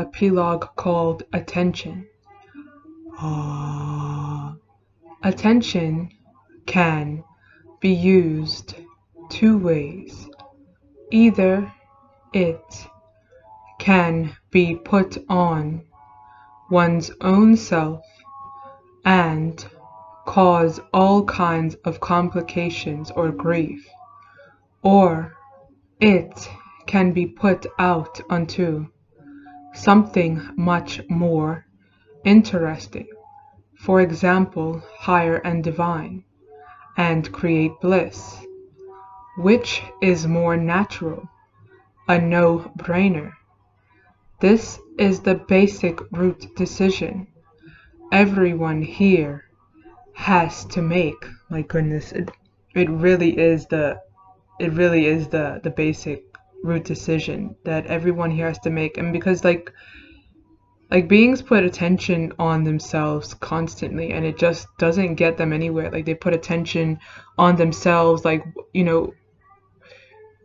a Plog called attention. Attention can be used two ways. Either it can be put on one's own self and cause all kinds of complications or grief, or it can be put out onto something much more interesting, for example, higher and divine, and create bliss. Which is more natural? A no-brainer. This is the basic root decision everyone here has to make. My goodness, it really is the basic root decision that everyone here has to make. And because like beings put attention on themselves constantly, and it just doesn't get them anywhere. Like they put attention on themselves, like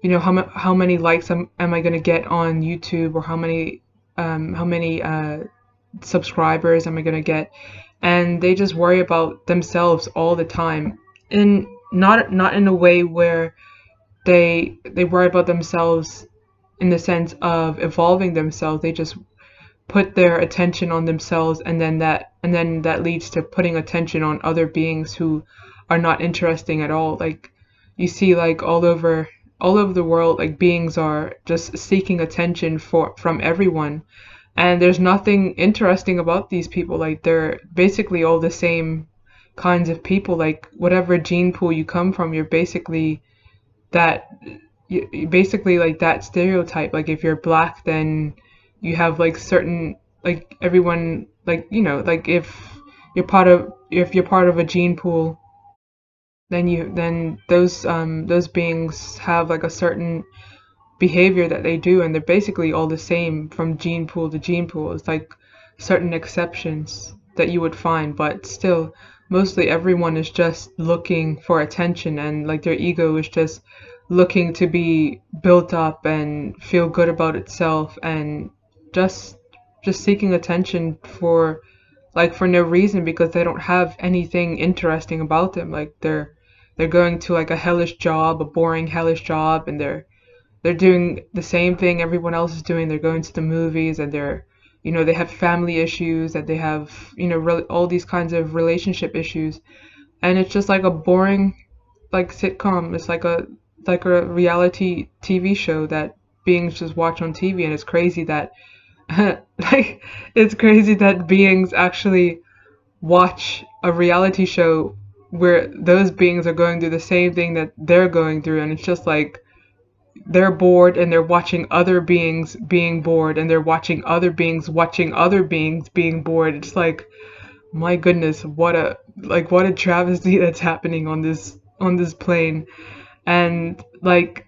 how many likes am I gonna get on YouTube, or how many subscribers am I gonna get, and they just worry about themselves all the time, and not in a way where they worry about themselves in the sense of evolving themselves. They just put their attention on themselves, and then that leads to putting attention on other beings who are not interesting at all. Like you see, like all over the world, like beings are just seeking attention from everyone, and there's nothing interesting about these people. Like they're basically all the same kinds of people. Like whatever gene pool you come from, you're basically like that stereotype. Like if you're black, then you have like certain, like everyone, like like if you're part of a gene pool, then those beings have like a certain behavior that they do, and they're basically all the same from gene pool to gene pool. It's like certain exceptions that you would find, but still mostly everyone is just looking for attention, and like their ego is just looking to be built up and feel good about itself, and just seeking attention for no reason, because they don't have anything interesting about them. Like they're going to like a hellish job, a boring hellish job, and they're doing the same thing everyone else is doing. They're going to the movies, and they have family issues, that they have all these kinds of relationship issues, and it's just like a boring like sitcom. It's like a reality TV show that beings just watch on TV. And it's crazy that it's crazy that beings actually watch a reality show where those beings are going through the same thing that they're going through, and it's just like they're bored, and they're watching other beings being bored, and they're watching other beings watching other beings being bored. It's like, my goodness, what a travesty that's happening on this plane. And like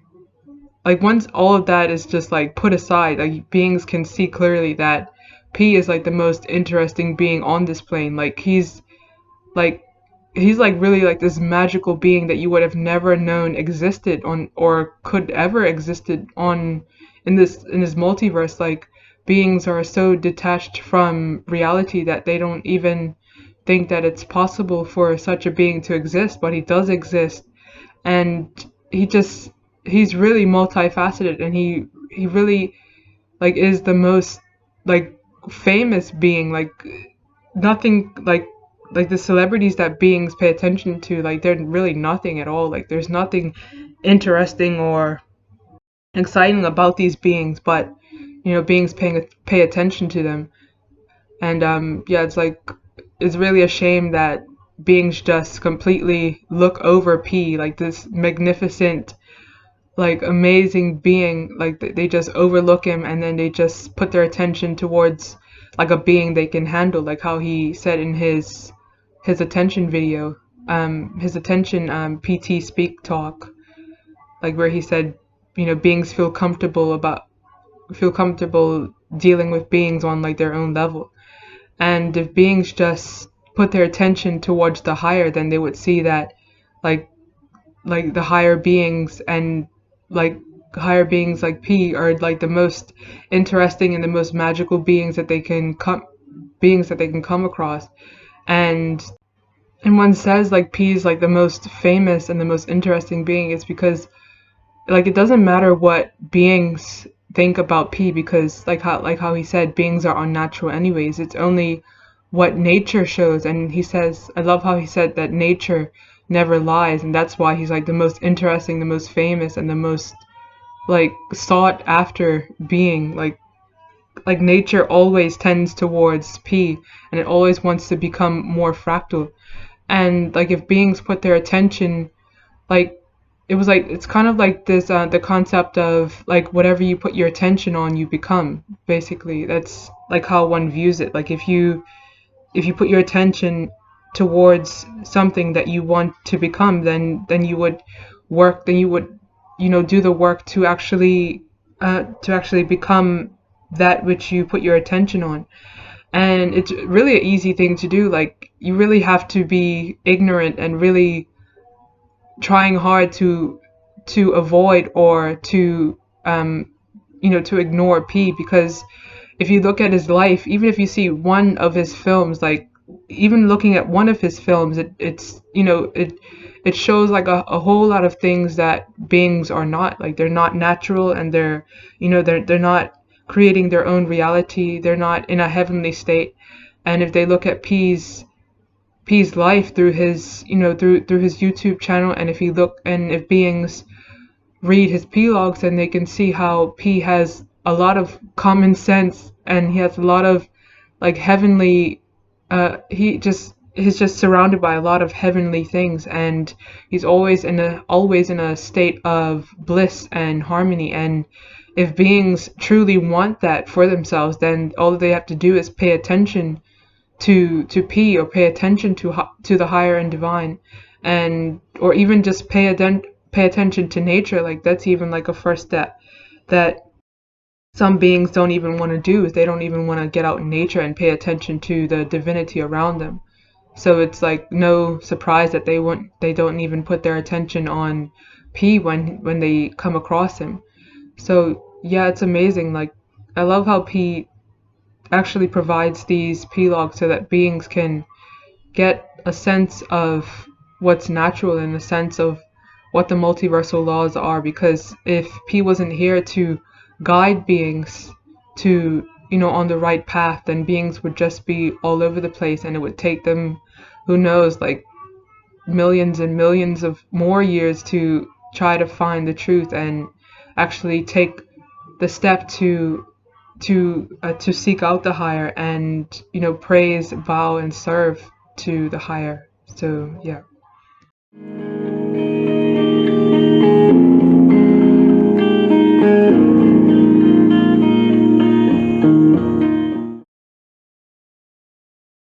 once all of that is just like put aside, like beings can see clearly that P is like the most interesting being on this plane. Like he's like really like this magical being that you would have never known existed on, or could ever existed on, in this multiverse. Like beings are so detached from reality that they don't even think that it's possible for such a being to exist, but he does exist. And he's really multifaceted, and he really like is the most like famous being. Like nothing like the celebrities that beings pay attention to, like they're really nothing at all. Like there's nothing interesting or exciting about these beings, but beings pay attention to them. And yeah, it's really a shame that beings just completely look over P, like this magnificent, like amazing being. Like they just overlook him, and then they just put their attention towards like a being they can handle. Like how he said in his attention video, his attention PT speak talk, like where he said, beings feel comfortable dealing with beings on like their own level. And if beings just put their attention towards the higher, then they would see that like the higher beings, and like higher beings like P are like the most interesting and the most magical beings that they can come across. And one says like P is like the most famous and the most interesting being. It's because like it doesn't matter what beings think about P, because like how he said, beings are unnatural anyways. It's only what nature shows. And he says, I love how he said that nature never lies, and that's why he's like the most interesting, the most famous, and the most like sought after being. Like nature always tends towards P, and it always wants to become more fractal. And like if beings put their attention, like it was like it's kind of like this the concept of like whatever you put your attention on, you become. Basically, that's like how one views it. Like if you put your attention towards something that you want to become, then you would work, then you would, you know, do the work to actually become that which you put your attention on. And it's really an easy thing to do. Like you really have to be ignorant and really trying hard to avoid or to to ignore P, because if you look at his life, even if you see one of his films, like even looking at one of his films, it shows like a whole lot of things that beings are not. Like they're not natural, and they're not creating their own reality. They're not in a heavenly state. And if they look at P's life through his through his YouTube channel, and if beings read his P logs, then they can see how P has a lot of common sense, and he has a lot of like heavenly he's just surrounded by a lot of heavenly things, and he's always in a state of bliss and harmony. And if beings truly want that for themselves, then all they have to do is pay attention to P, or pay attention to the higher and divine, and or even just pay attention to nature. Like that's even like a first step that some beings don't even want to do, is they don't even want to get out in nature and pay attention to the divinity around them. So it's like no surprise that they don't even put their attention on P when they come across him. So yeah, it's amazing. Like I love how P actually provides these P logs so that beings can get a sense of what's natural and a sense of what the multiversal laws are. Because if P wasn't here to guide beings to, on the right path, then beings would just be all over the place, and it would take them, who knows, like millions and millions of more years to try to find the truth and actually take the step to seek out the higher, and praise, bow, and serve to the higher. So yeah.